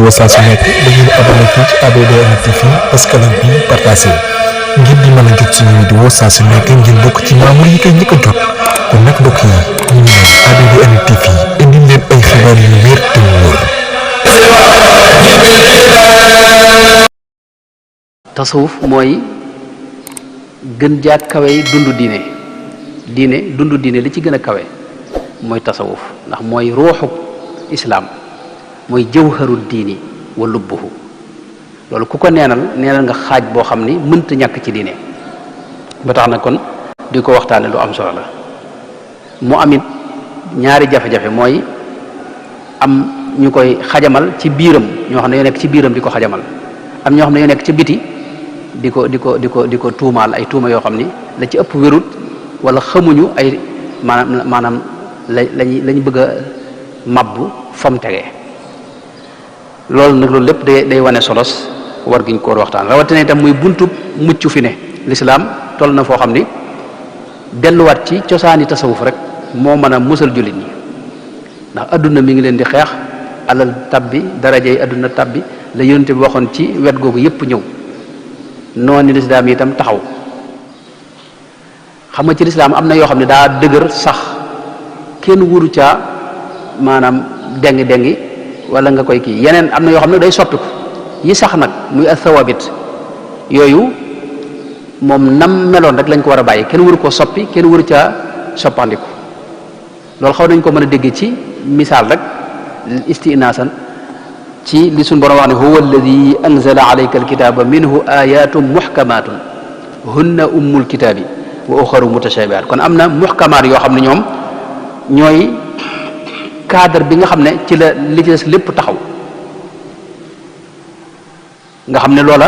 vidéo saa su nekk da ngeen abonné fii ci ABDN TV parce que lan bi partagé ngir di mën a jot suñu vidéo saa su nekk ngeen bokk ci membre yi koy njëkk a jot kon nag mbokk yi ñu ngi leen ABDN TV indi leen ay xibaar yu wér te wóor. tasawuf mooy gën jaa kawe dundu dundu diine li ci gën a kawe mooy tasawuf ndax mooy ruuxu islaam mooy jawharul diini wa lubbuhu loolu ku ko neenal nga xaaj boo xam ni mënta ñàkk ci diine ba tax na kon di ko waxtaane lu am solo la mu amit ñaari jafe-jafe mooy am ñu koy xajamal ci biiram ñoo xam ne yoo nekk ci biiram di ko xajamal am ñoo xam ne yoo nekk ci biti di ko tuumaal ay tuuma yoo xam ni la ci ëpp wérut wala xamuñu ay maanaam lañu bëgg a mabbu fam tegee loolu nag loolu lépp day wane solos war giñ ko waxtaan rawatina itam muy buntub mucc fi ne lislaam toll na foo xam ni delluwaat ci cosaani tasawuf rek moo mën a musal jullit ñi ndax adduna mi ngi leen di xeex alal tabbi darajey adduna tabbi la yonente bi waxoon ci wet googu yépp ñëw noonu lislaam yi itam taxaw xam nga ci lislaam am na yoo xam ne daa dëgër sax kenn wuru caa maanaam dengi wala nga koy kii yeneen am na yoo xam ne day soppiku yi sax nag muy athawabit yooyu moom nam meloon rek lañ ko war a bàyyi kenn wuru koo soppi kenn wuru caa soppandiku loolu xaw nañ ko mën a dégg ci misaal rek istinaasan ci li suñ borom wax ne huwa alladi anzala alayka alkitaba minhu ayatun muhkamatun hunna ummul kitabi wa uxaru mutashabihat kon am na muhkamaat yoo xam ne ñoom ñooy cadre bi nga xam ne ci la li ci des lépp taxaw nga xam ne loola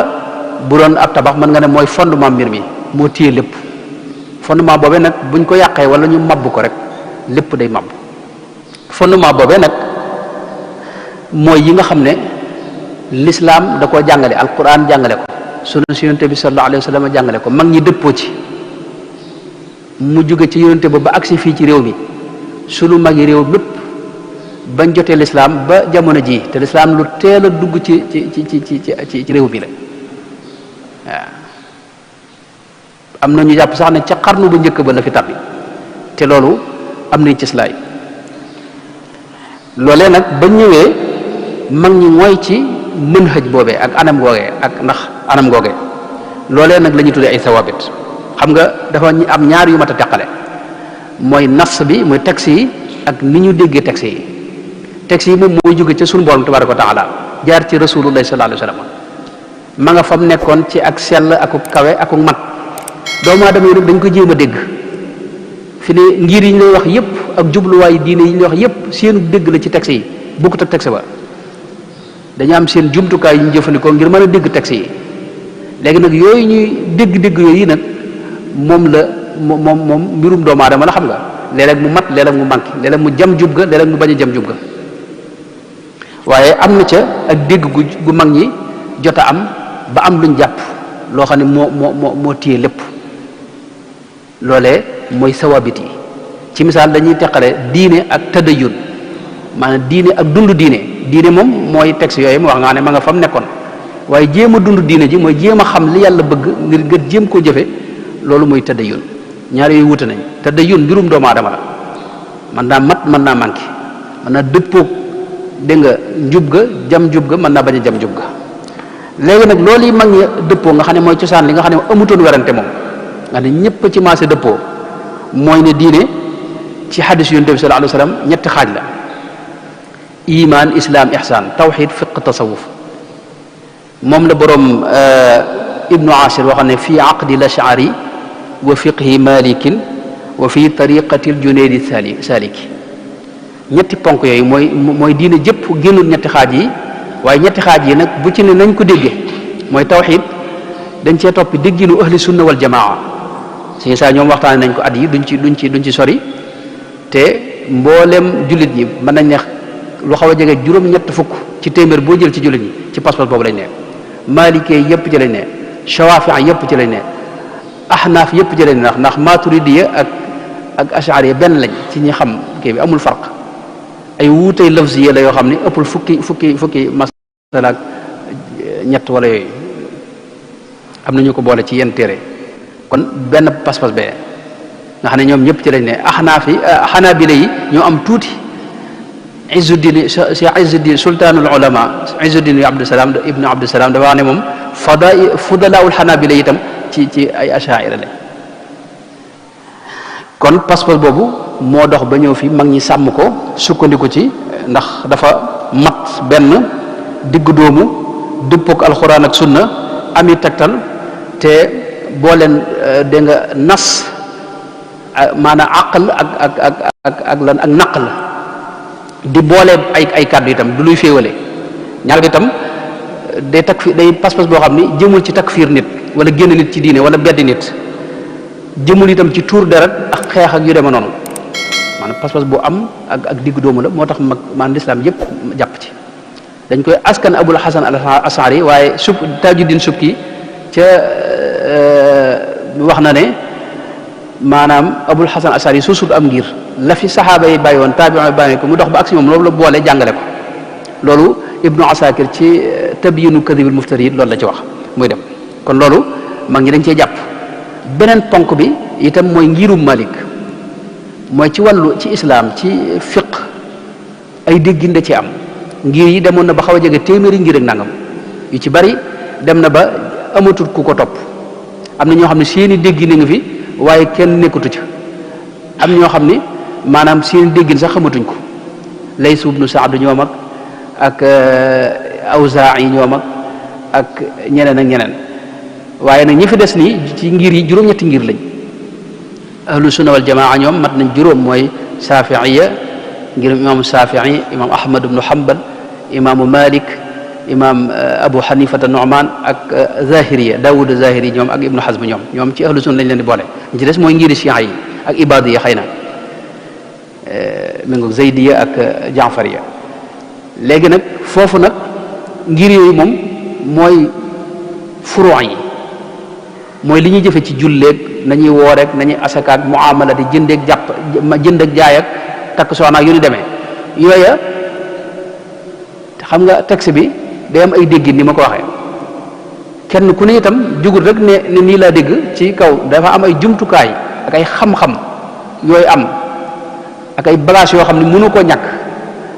bu doon ab tabax mën nga ne mooy fondement mbir mi moo téye lépp fondement boobee nag buñ ko yàqee wala ñu mabb ko rek lépp day mabb fondement boobee nag mooy yi nga xam ne l'islam da koo jàngale alquran jàngale ko sunna si yonente bi sallallahu alayhi wa sallam jàngale ko mag ñi dëppoo ci mu jóge ci yonente ba agsi fii ci réew mi sunu mag yi réew mépp bañ jotee l'islam ba jamono ji te l'islam lu teel a dugg ci réew mi la waaw am na ñu jàpp sax ne ca xarnu bu njëkk ba la fi tàbbi te loolu am nañ cëslaay loolee nag ba ñëwee mag ñi mooy ci manhaj boobee ak anam googee ak ndax anam googee loolee nag la ñuy tuddee ay sawabit xam nga dafa am ñaar yu mat a teqale mooy nas bi mooy texte yi ak ni ñu déggee texte yi moom mooy jóge ca sunu borom tabaraka wa taala jaar ci rasulullah sallallahu alayhi wa sallam ma nga fam nekkoon ci ak sell ak kawe ak mat doomu aadama yi nag dañ ko jéem a dégg fi ne ngir yi ñu lay wax yépp ak jubluwaay diine yi ñu lay wax yépp seenu dégg la ci texte yi bokkut ak texte ba dañu am seen jumtukaay yu ñu jëfandikoo ngir mën a dégg texte yi léegi nag yooyu ñuy dégg yooyu nag moom mbirum doomu aadama la xam nga léeg-léeg mu mat léeg-léeg mu manqué léeg-léeg mu jam jub ga léeg-léeg mu bañ a jam jub ga waaye am na ca ak dégg gu mag ñi jot a am ba am luñ jàpp loo xam ne moo téye lépp loolee mooy sawabit yi ci misaal dañuy teqale diine ak tadayun maanaam diine ak dund diine moom mooy texte yooyu mu wax nga ne ma nga fam nekkoon waaye jéem a dund diine ji mooy jéem a xam li yàlla bëgg ngir nga jéem koo jëfe loolu mooy tadayun ñaar yooyu wute nañ tadayun mbirum doomu aadama la mën naa mat mën naa manqué mën naa dëppoog dégg nga njub ga jam njub ga mën naa bañ a jam njub ga léegi nag loolu yi mag ñi dëppoo nga xam ne mooy cosaan li nga xam ne amutoon werante moom nga ne ñëpp ci maase dëppoo mooy ne diine ci xadis yonent bi sallallahu alayhi wa sallam ñetti xaaj la iman islam ihsan tawxid fiq tasawuf moom la boroom ibnu asir waxam ne fi aqdi lashari wa fiqhi malikin wa fi tariqati ljunaydi saliki ñetti ponk yooyu mooy diine jëpp génnul ñetti xaaj yi waaye ñetti xaaj yi nag bu ci ne nañ ko déggee mooy tawxid dañ cee toppi dégginu ahli sunna wal jamaa si saa ñoom waxtaane nañ ko at yi duñ ci sori te mboolem jullit ñi mën nañ ne lu xaw a jege juróom-ñett fukk ci téeméer boo jël ci jullit ñi ci pas-pas boobu lañ ne maalikee yépp ci lañ ne shawaafi yépp ci lañ ne ahnaaf yépp ci lañ ne ndax maturidiya ak ashariya benn lañ ci ñi xam kii bi amul farq ay wuutey lafziya la yoo xam ne ëppul fukki mas ak ñett wala yooyu am na ñu ko boole ci yenn téere kon benn pas-pas bee nga xam ne ñoom ñëpp ci lañ ne xanaabila yi ñoo am tuuti Izzuddin Cheikh Izzuddin sultaanul ulama Izzuddin ibnu Abdusalaam dafa wax ne moom fudalaawul xanaabila itam ci ay ashaira la kon pas-pas boobu moo dox ba ñëw fi mag ñi sàmm ko sukkandiku ci ndax dafa mat benn diggu doomu dëppook alxuraan ak sunna ami tegtal te boo leen dégg nga nas maanaam aql ak lan ak naql di boole ay kàddu itam du luy féewale ñaar bi itam day pas-pas boo xam ni jëmul ci takfiir nit wala génn nit ci diine wala beddi nit jëmul itam ci tuur deret ak xeex ak yu deme noonu maanaam pas-pas bu am ak diggu doomu la moo tax maanaam lislaam yëpp jàpp ci dañ koy askan Abul Hasan al Ashari waaye Tajuddin Subki ca wax na ne maanaam Abul Hasan Ashari suusut am ngir la fi saxaaba yi bàyyi woon taabi'u bàyyi ko mu dox ba agsi moom loolu la boole jàngale ko loolu Ibnu Asakir ci Tabyinu Kadhibil Muftari loolu la ci wax muy dem kon loolu mag ñi dañ cee jàpp beneen ponk bi itam mooy ngirum Malik mooy ci wàllu ci islaam ci fiq ay déggin da ci am ngir yi demoon na ba xaw a jege téeméeri ngir ak nangam yu ci bari dem na ba amatul ku ko topp am na ñoo xam ne seeni déggin nga fi waaye kenn nekkatu ca am ñoo xam ni maanaam seeni déggin sax xamatuñ ko Laysu ibnu Saad ñoom ak Awzaa'i ñoom ak ñeneen ak ñeneen waaye nag ñi fi des nii ci ngir yi juróom-ñetti ngir lañ ahlu sunna wal jamaa ñoom mat nañ juróom mooy Saafi'iya ngir imaamu Saafi'i imaam Ahmad ibnu Hanbal imaamu Malik imaam Abu Hanifata Nu'man ak Zahiriya Daawud Zahiri ñoom ak Ibnu Hazm ñoom ci ahlu sunna lañ leen di boole ñi ci des mooy ngiri Shi'a yi ak Ibadiya xëy na mi ngi Zaydiya ak Jaafariya léegi nag foofu nag ngir yooyu moom mooy furu' yi mooy li ñuy jëfe ci julleeg nañuy wooreek nañuy asakaak muamala di jënd ak jaay ak takk soxna ak yu ni demee yooya xam nga texte bi day am ay déggin ni ma ko waxee kenn ku ne itam jugul rek ne nii laa dégg ci kaw dafa am ay jumtukaay ak ay xam-xam yooyu am ak ay bagages yoo xam ne mënu koo ñàkk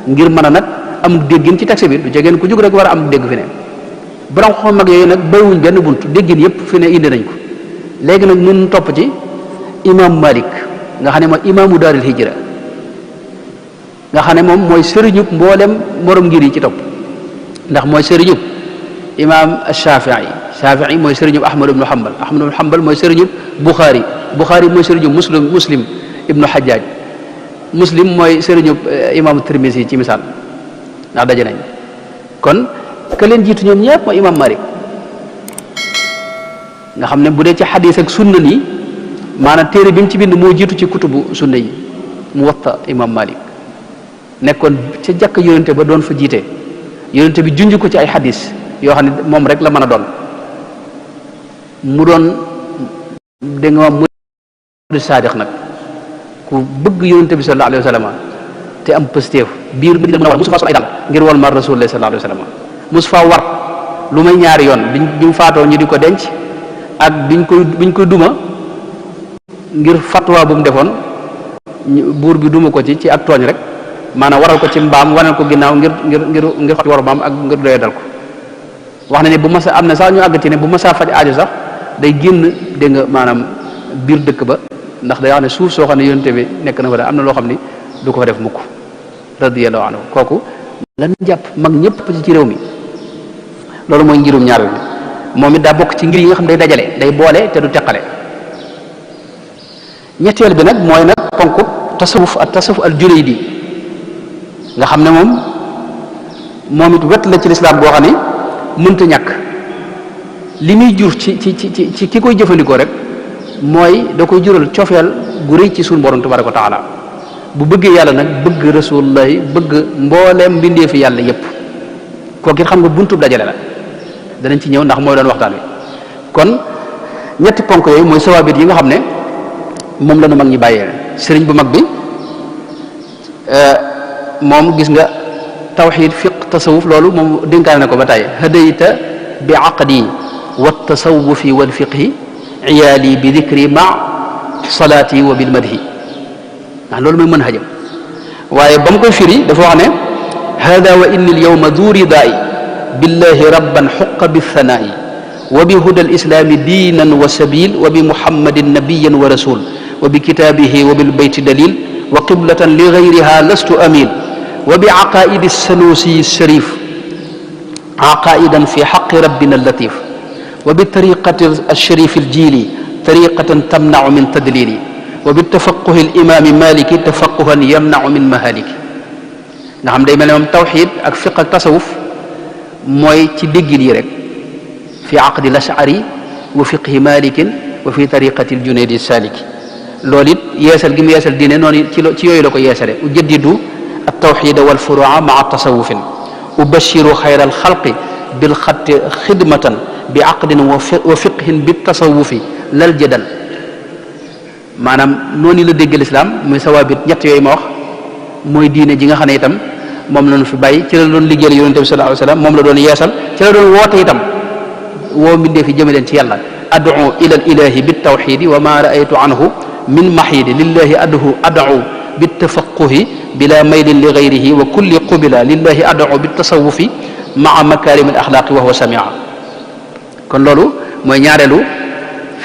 ngir mën a nag am déggin ci texte bi du jegeen ku jug rek war a am dégg fi ne borom xam mag yooyu nag bàyyiwuñ benn bunt déggin yëpp fi ne indi nañ ko léegi nag nun topp ci imam Malik nga xam ne mooy imaamu daaril hijra nga xam ne moom mooy sëriñub mboolem morom ngir yi ci topp ndax mooy sëriñub imaam Shafii mooy sëriñub Ahmad ibnu Hanbal mooy sëriñub Bukhari mooy sëriñub Muslim ibnu Hajjaj Muslim mooy sëriñub imaamu Tirmisi ci misaal ndax daje nañ kon ka leen jiitu ñoom ñëpp mooy imaam Malik nga xam ne bu dee ci xadis ak sunna nii maanaam téere bi mu ci bind moo jiitu ci kutubu sunna yi Muwatta imaam Malik nekkoon ca jàkk yonente ba doon fa jiite yonente bi junj ko ci ay xadis yoo xam ne moom rek la mën a doon mu doon dégg nga mu saadiq nag ku bëgg yonente bi sallallahu alayhi wa sallam te am pëstéef biir bi mën a war musu faa sol ay dal ngir wol ma rasulullah sallallahu alayhi wa sallam musu faa war lu may ñaari yoon bi mu faatoo ñu di ko denc ak biñ koy duma ngir fatwa bu mu defoon buur bi duma ko ci ak tooñ rek maanaam waral ko ci mbaam waneel ko ginnaaw ngir xot waru mbaam ak ngir doyee dal ko wax na ne bu ma sa am na sax ñu àgg ci ne bu ma saa faj aajo sax day génn dégg nga maanaam biir dëkk ba ndax day wax ne suuf soo xam ne yonente bi nekk na fa da am na loo xam ni du ko fa def mukk radiyallahu anhu kooku lan jàpp mag ñëpp ci réew mi loolu mooy ngirum ñaar bi moom it daa bokk ci ngir yi nga xam day dajale day boole te du teqale ñetteel bi nag mooy nag ponku tasawuf al julaydi nga xam ne moom it wet la ci lislaam boo xam ne mënta ñàkk li muy jur ci ki koy jëfandikoo rek mooy da koy jural cofeel gu rëy ci suñu borom tabaraka wa taala bu bëggee yàlla nag bëgg rasulullahi bëgg mbooleem mbindeefi yàlla yépp kooku it xam nga buntub dajale la danañ ci ñëw ndax mooy doon waxtaan wi kon ñetti ponk yooyu mooy sawaabit yi nga xam ne moom la nu mag ñi bàyyee sëriñ bu mag bi moom gis nga tawxid fiq tasawuf loolu moom dénkaane na ko ba tey hadayta bi aqdi wa tasawufi wal fiqhi iyaali bi dikri ma salaati wa bil madhi ndax loolu mooy mën hajam waaye ba mu koy firi dafa wax ne hada wa inni al yawma du ridaai billahi rabban xuqa bithanaa'i wa bi huda al islaami diinan wa sabil wa bi muhammadin nabiyan wa rasul wa bi kitaabihi wa bil bayti dalil wa qiblatan li gayriha lastu amin wa bi aqaidi sanusi sharif aqaidan fi xaqi rabbina latif wa bi tariqati alsharif aljili tariqatan tamnacu min tadlili wa bi tafaquhi alimami maliki tafaquhan yamnacu min mahaliki nga xam day mel ne moom tawxid ak fiq ak tasawuf mooy ci déggin yi rek fi aqdi lashari wa fiqhi malikin wa fi tariqati aljunaydi saliki loolu it yeesal gi mu yeesal diine noonu ci yooyu la ko yeesale ujaddidu التوحيد والفروع مع التصوف أبشر خير الخلق بالخط خدمة بعقد وفقه بالتصوف لا الجدل maanaam noonu la dégg lislaam muy sawaabit ñett yooyu ma wax mooy diine ji nga xam ne itam moom la ñu fi bàyyi ci la doon liggéeyal yonente bi sallallahu alayhi wa sallam moom la doon yeesal ci la doon woote itam woo mbindee fi jëme leen ci yàlla ad'u ila al ilahi bit tawxidi wa ma raaytu anhu min mahidi lillahi ad'u بالتفقه بلا ميل لغيره وكل قبل لله أدعو بالتصوف مع مكارم الأخلاق وهو سميع kon loolu mooy ñaareelu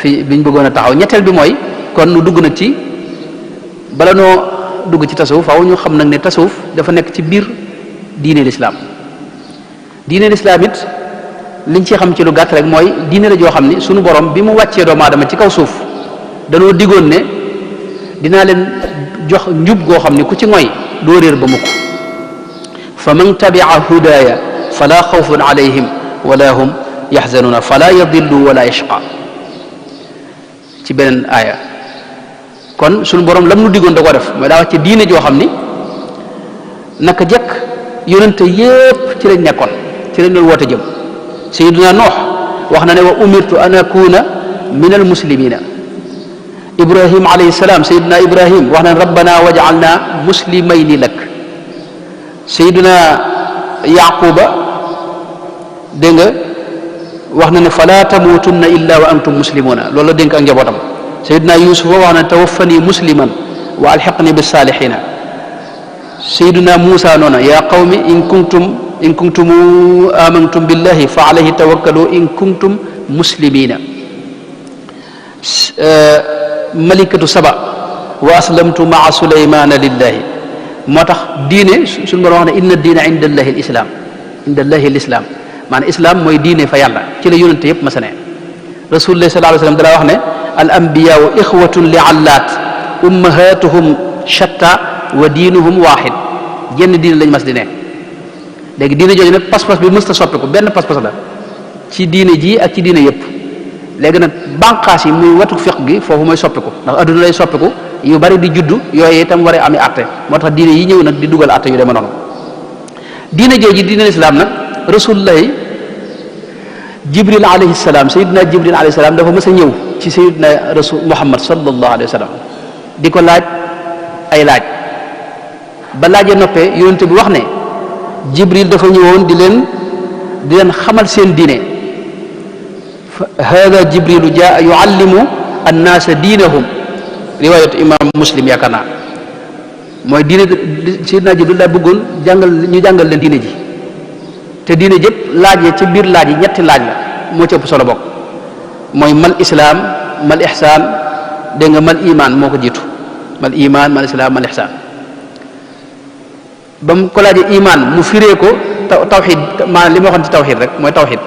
fi biñ bëggoon a taxaw ñetteel bi mooy kon nu dugg nag ci bala noo dugg ci tasawuf faaw ñu xam nag ne tasawuf dafa nekk ci biir diine lislaam diine lislaam it liñ ci xam ci lu gàtt rek mooy diine la joo xam ni sunu borom bi mu wàccee doomu aadama ci kaw suuf danoo digoon ne dinaa leen jox njub goo xam ne ku ci ngoy doo réer ba mukk fa man tabia hudaaya fala xawfun alayhim wala hum yaxzanuuna fala yadillu wala yashqa ci beneen aaya kon suñu borom lam nu diggoon da ko def mooy daa wax ci diine joo xam ni naka jekk yonente yépp ci lañ nekkoon ci lañ doon woote jëm sayyiduna Nuux wax na ne wa umirtu an akuna min al muslimina ibrahim alayhi salaam sayyiduna ibrahim wax na rabbana waj'alna muslimayni lak sayyiduna yaquba dégg nga wax na ne fala tamutunna illa wa antum muslimuna loolu la dénk ak njabootam sayyiduna yusufa wax na tawaffani musliman wa alhiqni bis salihina sayyiduna musa noona ya qawmi in kuntum amantum billahi fa alayhi tawakkalu in kuntum muslimina malikatu saba wa aslamtu maa sulaymana lillahi moo tax diine suñu borom wax ne inna diina inda allahi alislam inda allahi alislam maanaam islam mooy diine fa yàlla ci la yonente yëpp ma sa ne rasulullah sallallahu alayhi wasallam dara wax ne al anbiyaau ixwatun li allaat ummahatuhum shatta wa diinuhum waaxid jenn diine lañ mas di ne léegi diine jooju nag pas-pas bi mësta soppiku benn pas-pas la ci diine ji ak ci diine yëpp léegi nag bànqaas yi muy wetu fiq gi foofu mooy soppiku ndax adduna lay soppiku yu bari di juddu yooyu itam war a ami atte moo tax diine yi ñëw nag di dugal atte yu deme noonu diine jooju diine lislaam nag rasulullahi jibril alayhi salaam sayidina jibril alayhi salaam dafa mës a ñëw ci sayidina rasul muhammad sallallahu alayhi wa sallam di ko laaj ay laaj ba laajee noppee yonente bi wax ne jibril dafa ñëwoon di leen xamal seen diine hada jibrilu jaa yuallimu annaasa diinahum riwayat imam muslim yaakaar naa mooy diine sayidina jibril daa bëggoon ñu jàngal leen diine ji te diine jëpp laaj yi ci biir laaj yi ñetti laaj la moo ci ëpp solo bokk mooy mal islaam mal ihsaan dégg nga mal iman moo ko jiitu mal iman mal islaam mal ihsaan ba mu ko laajee iman mu firee ko tawxid maanaam li ma waxoon ci tawxid rek mooy tawxid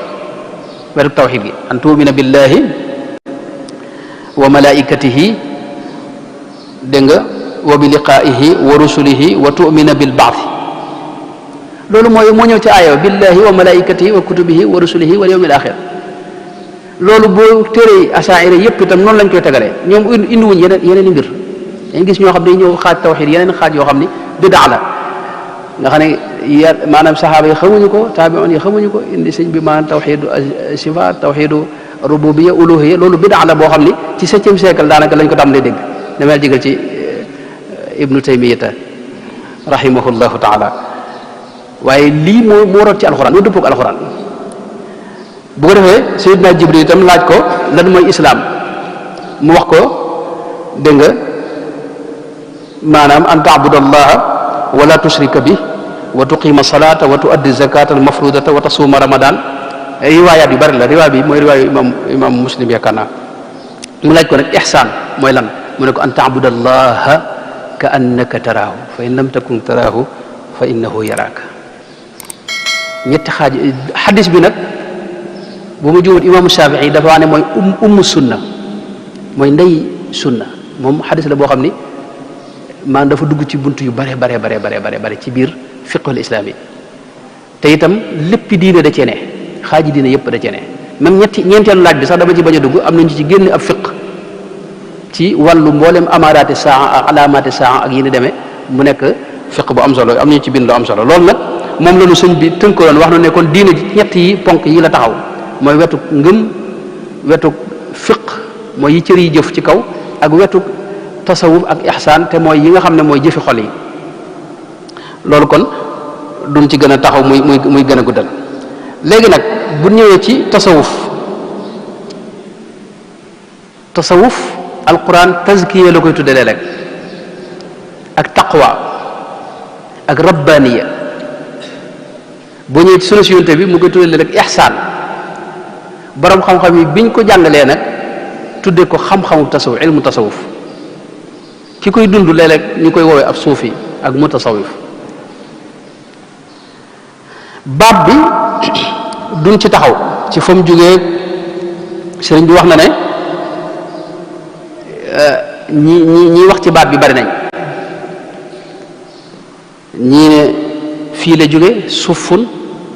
wetu tawxid gi an tuumina billahi wa malaikatihi dégg nga wa bi liqaihi wa rusulihi wa tu'mina bil ba'thi loolu moo ñëw ci aaya billahi wa malaikatihi wa kutubihi wa rusulihi wal yawmil axir loolu boo téree asaira yëpp itam noonu lañ koy tegalee ñoom indiwuñ yeneen i mbir dañ gis ñoo xam ne ñëw xaaj tawxid yeneen xaaj yoo xam ni bidaa la nga xam ne maanaam saxaaba yi xamuñu ko taabi'un yi xamuñu ko indi sëñ bi maanaam tawxidu sifaat tawxidu rububiyya uluhiyya loolu bidaa la boo xam ni ci 7e siècle daanaka lañ ko tàmbalee dégg damay jégal ci ibnu taymiyata rahimahullahu taala waaye lii moo rot ci alxuraan moo dëppook alxuraan. bu ko defee Sayyidina Jibril itam laaj ko lan mooy islaam mu wax ko dégg nga maanaam an taabudallaha wala tushrika bi wa tuqima salata wa tuaddi zakata al mafrudata wa tasuma ramadan. riwaayaat yu bari la riwaay bi mooy riwaayu imam Muslim yaakaar naa mu laaj ko nag ihsaan mooy lan mu ne ko an taabudallaha ka annaka taraahu fa in lam takun taraahu fa innahu yaraaka. ñetti xaaj xadis bi nag bu mu juumut imaamu Shafii dafa wax ne mooy ummu sunna mooy ndey sunna moom xadis la boo xam ni maanaam dafa dugg ci bunt yu bare ci biir fiqhul islaam yi te itam léppi diine da cee ne xaaji diine yëpp da cee ne même ñeenteelu laaj bi sax dama ci bañ a dugg am nañu ci génn ab fiq ci wàllu mboolem amaaraati saa ak alaamaati saa ak yi ni demee mu nekk fiq bu am solo am nañu ci bind lu am solo loolu nag moom la ñu sëñ bi tënkaloon wax na ne kon diine ji ñett yi ponk yi la taxaw mooy wetu ngëm wetu fiq mooy yi cër yi jëf ci kaw ak wetu tasawuf ak ihsaan te mooy yi nga xam ne mooy jëfi xol yi loolu kon duñ ci gën a taxaw muy gën a guddal léegi nag bu ñëwee ci tasawuf alquran tazkiya la koy tuddalee rek ak taqwa ak rabbaniya boo ñëwee ci sunu si yonte bi mu koy tuddalee rek ihsaan borom xam-xam yi biñ ko jàngalee nag tuddee ko xam-xamu tasawuf ilmu tasawuf ki koy dund léeg-léeg ñu koy woowee ab suufi ak mutasawif baat bi duñ ci taxaw ci fa mu jógee sëriñ bi wax na ne ñi wax ci baat bi bari nañ ñii ne fii la jóge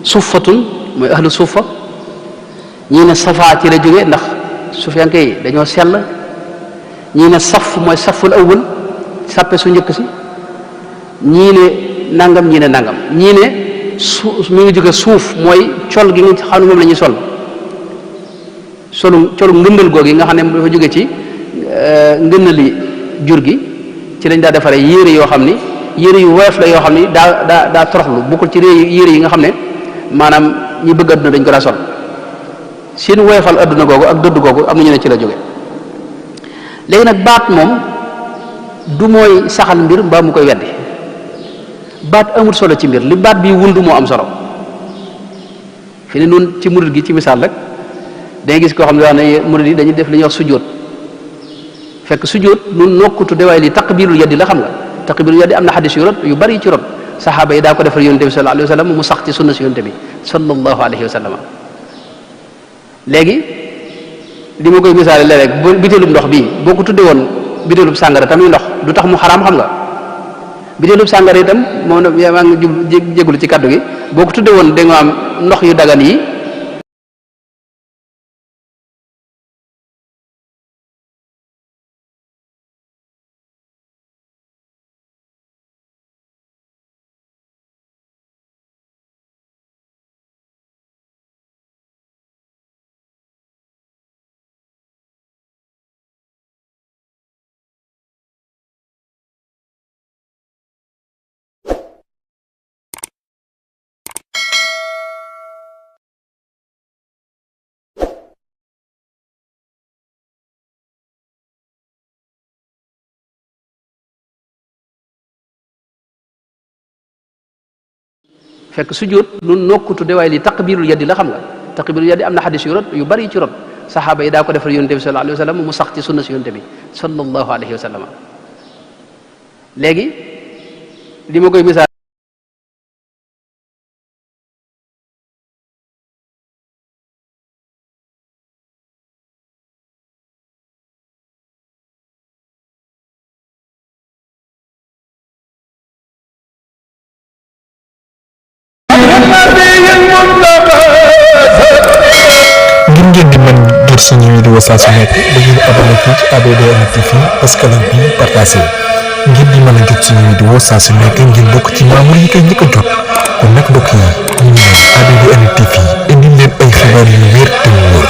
suffatun mooy ahlu suffa ñii ne safaa ci la jóge ndax sufiyanke yi dañoo sell ñii ne saf mooy saful awwal sàppe su njëkk si ñii ne nangam ñii ne nangam ñii ne mi ngi jóge suuf mooy col gi nga xam ne moom la ñuy colu ngëndal googu yi nga xam ne dafa jóge ci ngëndali jur gi ci lañ daa defaree yére yoo xam ni yére yu woyof la yoo xam ni daa toroxlu bokkul ci yére yi nga xam ne maanaam ñi bëgg adduna dañ ko daa sol seen woyofal adduna googu ak dëdd googu am na ñu ne ci la jóge léegi nag baat moom du mooy saxal mbir mbaa mu koy weddi baat amul solo ci mbir li baat bi wundu moo am solo fi ne nun ci murid gi ci misaal rek dangay gis koo xam ne wax ne murid yi dañuy def li ñuy wax sujjóot fekk sujjóot nun nokkutu de waaye li taqbirul yaddi la xam nga taqbirul yaddi am na xadis yu bari ci rot saxaaba yi daa ko defal yonte bi sallallahu alayhi wa sallam mu sax ci sunna si yonte bi sallallahu alayhi wa sallam léegi li ma koy misaale léeg-léeg biteelub ndox bii boo ko tudde woon biteelub sàngara tamit ndox du tax mu xaraam xam nga biteelub sàngara itam moom na maa ngi jégulu ci kaddu gi boo ko tudde woon da nga am ndox yu dagan yi fekk sujjóot nun nokkutu de waaye li taqbirul yaddi la xam nga taqbirul yaddi am na xadis yu bari ci rot saxaaba yi daa ko defal yonte bi sallallahu alayhi wa sallam mu sax ci sunna si yonte bi sallallahu alayhi wa sallam léegi li ma koy misaal ngeen di mën jot suñu vidéo saa su nekk da ngeen abonné fii ci ABDN TV parce que bi partagé ngir di mën a jot suñu vidéo saa su nekk ngeen bokk ci membre yi koy njëkk a jot kon nag mbokk yi ñu ngi leen ABDN TV indi leen ay xibaar yu wér te wóor